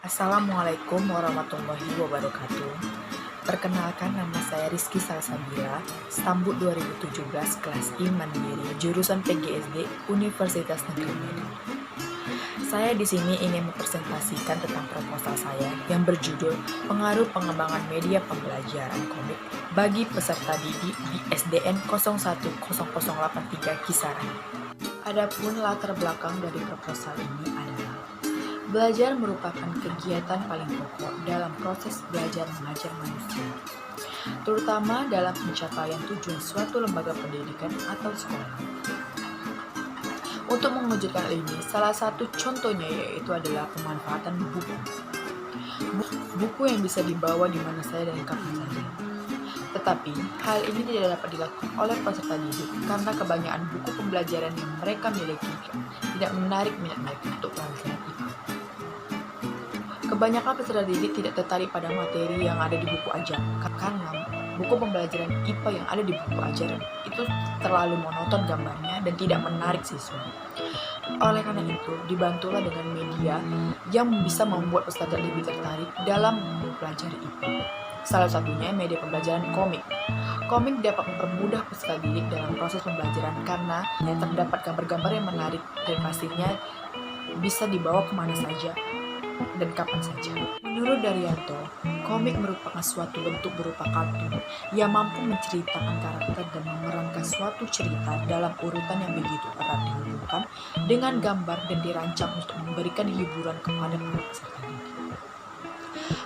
Assalamualaikum warahmatullahi wabarakatuh. Perkenalkan, nama saya Rizky Salsabila, Stambuk 2017, kelas I Mandiri, jurusan PGSD Universitas Negeri Medan. Saya di sini ingin mempresentasikan tentang proposal saya yang berjudul Pengaruh Pengembangan Media Pembelajaran Komik bagi peserta didik di SDN 010083 Kisaran. Adapun latar belakang dari proposal ini adalah belajar merupakan kegiatan paling pokok dalam proses belajar mengajar manusia, terutama dalam pencapaian tujuan suatu lembaga pendidikan atau sekolah. Untuk mewujudkan ini, salah satu contohnya yaitu adalah pemanfaatan buku. Buku yang bisa dibawa di mana saja dan kapan saja. Tetapi, hal ini tidak dapat dilakukan oleh peserta didik karena kebanyakan buku pembelajaran yang mereka miliki tidak menarik minat mereka untuk pelajaran IPA. Kebanyakan peserta didik tidak tertarik pada materi yang ada di buku ajar karena buku pembelajaran IPA yang ada di buku ajaran itu terlalu monoton gambarnya dan tidak menarik siswa. Oleh karena itu, dibantulah dengan media yang bisa membuat peserta didik tertarik dalam mempelajari IPA. Salah satunya media pembelajaran komik. Komik dapat mempermudah peserta didik dalam proses pembelajaran karena terdapat gambar-gambar yang menarik dan pastinya bisa dibawa kemana saja dan kapan saja. Menurut Daryanto, komik merupakan suatu bentuk berupa kartun yang mampu menceritakan karakter dan memerankan suatu cerita dalam urutan yang begitu erat dihubungkan dengan gambar dan dirancang untuk memberikan hiburan kepada para peserta didik.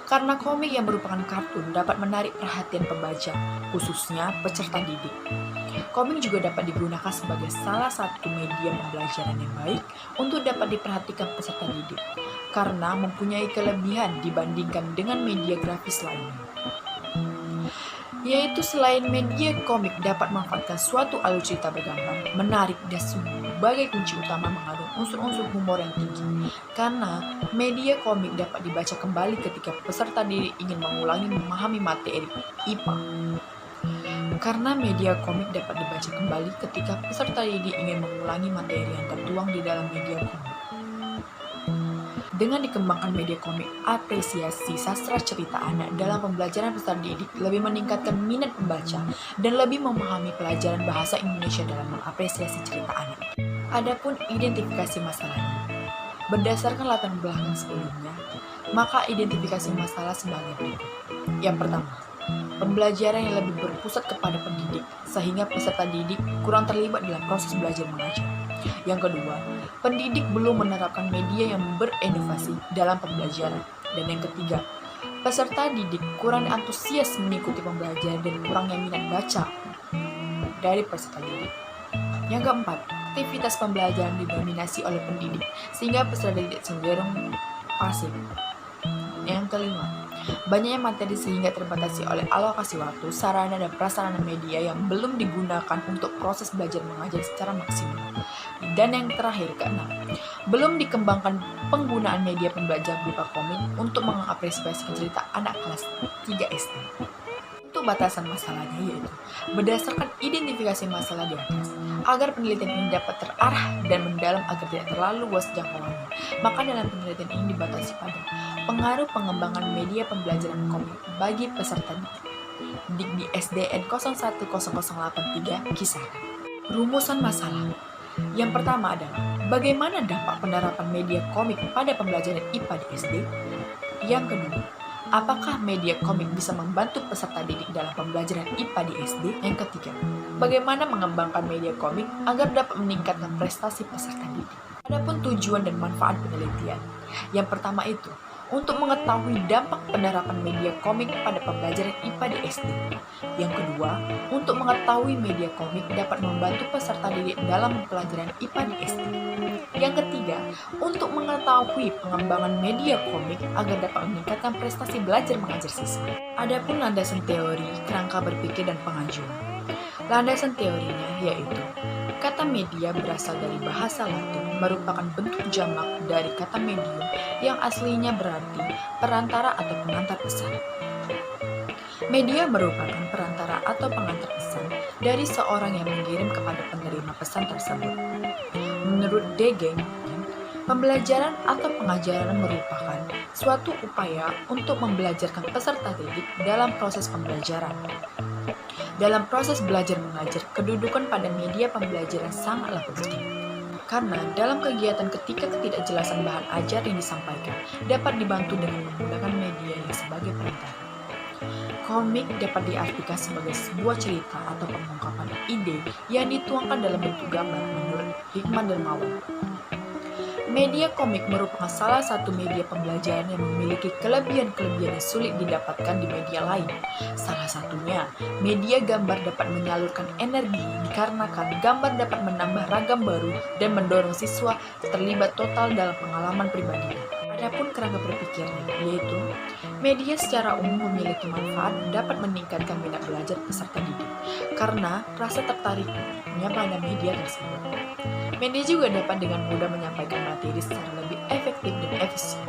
Karena komik yang merupakan kartun dapat menarik perhatian pembaca, khususnya peserta didik. Komik juga dapat digunakan sebagai salah satu media pembelajaran yang baik untuk dapat diperhatikan peserta didik, karena mempunyai kelebihan dibandingkan dengan media grafis lainnya. Yaitu selain media komik dapat memanfaatkan suatu alur cerita bergambar, menarik dan sebagai kunci utama mengandung unsur-unsur humor yang tinggi, karena media komik dapat dibaca kembali ketika peserta didik ingin mengulangi memahami materi IPA. Karena media komik dapat dibaca kembali ketika peserta didik ingin mengulangi materi yang tertuang di dalam media komik. Dengan dikembangkan media komik, apresiasi sastra cerita anak dalam pembelajaran peserta didik lebih meningkatkan minat pembaca dan lebih memahami pelajaran bahasa Indonesia dalam mengapresiasi cerita anak. Adapun identifikasi masalahnya, berdasarkan latar belakang sebelumnya, maka identifikasi masalah sebagai berikut. Yang pertama, pembelajaran yang lebih berpusat kepada pendidik, sehingga peserta didik kurang terlibat dalam proses belajar mengajar. Yang kedua, pendidik belum menerapkan media yang berinovasi dalam pembelajaran. Dan yang ketiga, peserta didik kurang antusias mengikuti pembelajaran dan kurangnya minat baca dari peserta didik. Yang keempat, aktivitas pembelajaran didominasi oleh pendidik, sehingga peserta didik cenderung pasif. Yang kelima, banyaknya materi sehingga terbatasi oleh alokasi waktu, sarana dan prasarana media yang belum digunakan untuk proses belajar mengajar secara maksimal. Dan yang terakhir, keenam, belum dikembangkan penggunaan media pembelajaran berupa komik untuk mengapresiasi cerita anak kelas 3 SD. Untuk batasan masalahnya yaitu berdasarkan identifikasi masalah di atas, agar penelitian ini dapat terarah dan mendalam agar tidak terlalu luas jangkauannya, maka dalam penelitian ini dibatasi pada pengaruh pengembangan media pembelajaran komik bagi peserta didik di SDN 010083 Kisaran. Rumusan masalah. Yang pertama adalah bagaimana dampak penerapan media komik pada pembelajaran IPA di SD? Yang kedua, apakah media komik bisa membantu peserta didik dalam pembelajaran IPA di SD? Yang ketiga, bagaimana mengembangkan media komik agar dapat meningkatkan prestasi peserta didik? Adapun tujuan dan manfaat penelitian. Yang pertama itu, untuk mengetahui dampak penerapan media komik pada pembelajaran IPA di SD. Yang kedua, untuk mengetahui media komik dapat membantu peserta didik dalam pelajaran IPA di SD. Yang ketiga, untuk mengetahui pengembangan media komik agar dapat meningkatkan prestasi belajar mengajar siswa. Adapun landasan teori, kerangka berpikir dan pengajuan. Landasan teorinya yaitu kata media berasal dari bahasa Latin, merupakan bentuk jamak dari kata medium yang aslinya berarti perantara atau pengantar pesan. Media merupakan perantara atau pengantar pesan dari seorang yang mengirim kepada penerima pesan tersebut. Menurut Degen, Pembelajaran atau pengajaran merupakan suatu upaya untuk membelajarkan peserta didik dalam proses pembelajaran. Dalam proses belajar mengajar, kedudukan pada media pembelajaran sangatlah penting. Karena dalam kegiatan ketika ketidakjelasan bahan ajar yang disampaikan dapat dibantu dengan menggunakan media yang sebagai perantara. Komik dapat diartikan sebagai sebuah cerita atau pengungkapan ide yang dituangkan dalam bentuk gambar menurut Hickman Darmawan. Media komik merupakan salah satu media pembelajaran yang memiliki kelebihan-kelebihan yang sulit didapatkan di media lain. Salah satunya, media gambar dapat menyalurkan energi dikarenakan gambar dapat menambah ragam baru dan mendorong siswa terlibat total dalam pengalaman pribadinya. Adapun kerangka berpikirnya, yaitu media secara umum memiliki manfaat dapat meningkatkan minat belajar peserta didik karena rasa tertariknya pada media tersebut. Media juga dapat dengan mudah menyampaikan materi secara lebih efektif dan efisien.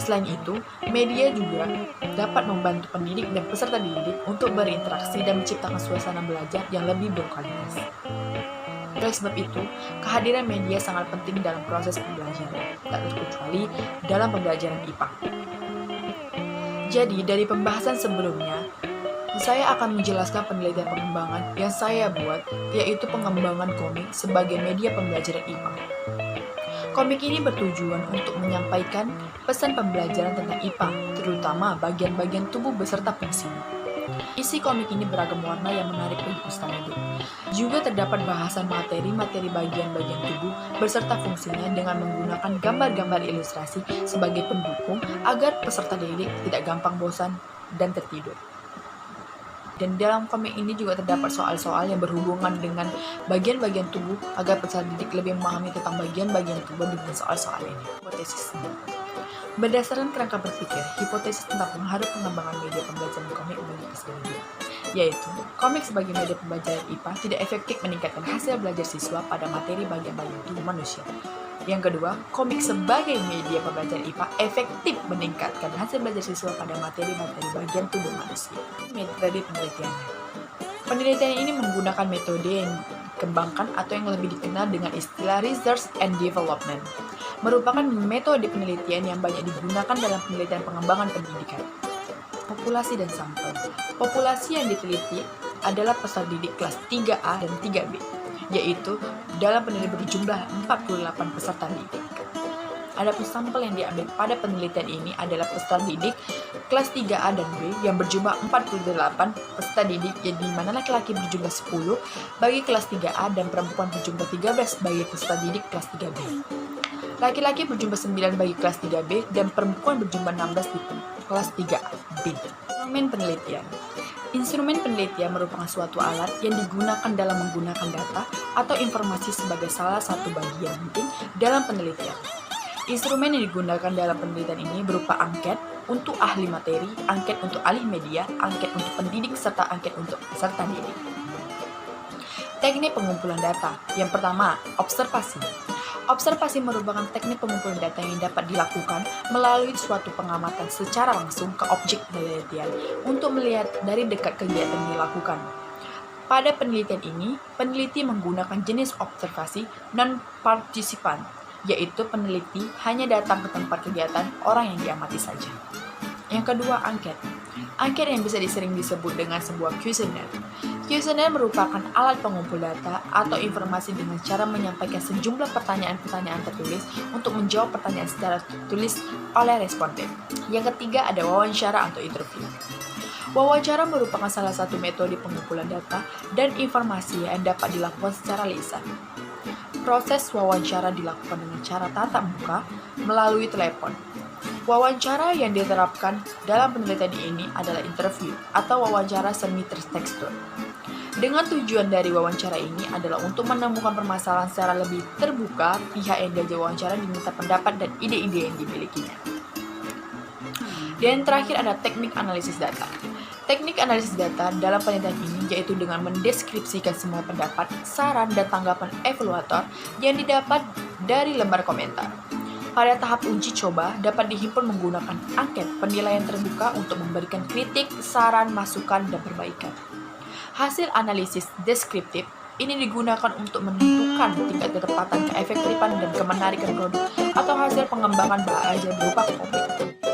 Selain itu, media juga dapat membantu pendidik dan peserta didik untuk berinteraksi dan menciptakan suasana belajar yang lebih berkualitas. Oleh sebab itu, kehadiran media sangat penting dalam proses pembelajaran, tak terkecuali dalam pembelajaran IPA. Jadi, dari pembahasan sebelumnya, saya akan menjelaskan penelitian pengembangan yang saya buat, yaitu pengembangan komik sebagai media pembelajaran IPA. Komik ini bertujuan untuk menyampaikan pesan pembelajaran tentang IPA, terutama bagian-bagian tubuh beserta fungsinya. Isi komik ini beragam warna yang menarik bagi peserta didik. Juga terdapat bahasan materi-materi bagian-bagian tubuh beserta fungsinya dengan menggunakan gambar-gambar ilustrasi sebagai pendukung agar peserta didik tidak gampang bosan dan tertidur. Dan dalam komik ini juga terdapat soal-soal yang berhubungan dengan bagian-bagian tubuh agar peserta didik lebih memahami tentang bagian-bagian tubuh dengan soal-soal ini. Hipotesis. Berdasarkan kerangka berpikir, hipotesis tentang pengaruh pengembangan media pembelajaran komik bagi peserta didik, yaitu komik sebagai media pembelajaran IPA tidak efektif meningkatkan hasil belajar siswa pada materi bagian-bagian tubuh manusia. Yang kedua, komik sebagai media pembelajaran IPA efektif meningkatkan hasil belajar siswa pada materi-materi bagian tubuh manusia. Metode penelitiannya. Penelitian ini menggunakan metode yang dikembangkan atau yang lebih dikenal dengan istilah research and development. Merupakan metode penelitian yang banyak digunakan dalam penelitian pengembangan pendidikan. Populasi dan sampel. Populasi yang diteliti adalah peserta didik kelas 3A dan 3B, yaitu dalam penelitian berjumlah 48 peserta didik. Adapun sampel yang diambil pada penelitian ini adalah peserta didik kelas 3A dan B yang berjumlah 48 peserta didik, yang di mana laki-laki berjumlah 10 bagi kelas 3A dan perempuan berjumlah 13 bagi peserta didik kelas 3B. Laki-laki berjumlah 9 bagi kelas 3B dan perempuan berjumlah 16 di kelas 3B. Instrumen penelitian. Instrumen penelitian merupakan suatu alat yang digunakan dalam menggunakan data atau informasi sebagai salah satu bagian penting dalam penelitian. Instrumen yang digunakan dalam penelitian ini berupa angket untuk ahli materi, angket untuk ahli media, angket untuk pendidik, serta angket untuk peserta didik. Teknik pengumpulan data. Yang pertama, observasi. Observasi merupakan teknik pengumpulan data yang dapat dilakukan melalui suatu pengamatan secara langsung ke objek penelitian untuk melihat dari dekat kegiatan yang dilakukan. Pada penelitian ini, peneliti menggunakan jenis observasi non-partisipan, yaitu peneliti hanya datang ke tempat kegiatan orang yang diamati saja. Yang kedua, angket. Angket yang bisa sering disebut dengan sebuah kuesioner. Kuesioner merupakan alat pengumpul data atau informasi dengan cara menyampaikan sejumlah pertanyaan-pertanyaan tertulis untuk menjawab pertanyaan secara tertulis oleh responden. Yang ketiga ada wawancara atau interview. Wawancara merupakan salah satu metode pengumpulan data dan informasi yang dapat dilakukan secara lisan. Proses wawancara dilakukan dengan cara tatap muka melalui telepon. Wawancara yang diterapkan dalam penelitian ini adalah interview atau wawancara semi tertekstur. Dengan tujuan dari wawancara ini adalah untuk menemukan permasalahan secara lebih terbuka, pihak yang diajak wawancara diminta pendapat dan ide-ide yang dimilikinya. Dan terakhir ada teknik analisis data. Teknik analisis data dalam penelitian ini yaitu dengan mendeskripsikan semua pendapat, saran, dan tanggapan evaluator yang didapat dari lembar komentar. Pada tahap uji coba dapat dihimpun menggunakan angket penilaian terbuka untuk memberikan kritik, saran, masukan, dan perbaikan. Hasil analisis deskriptif Ini digunakan untuk menentukan tingkat ketepatan, keefektifan, dan kemenarikan produk atau hasil pengembangan belajar berupa komik.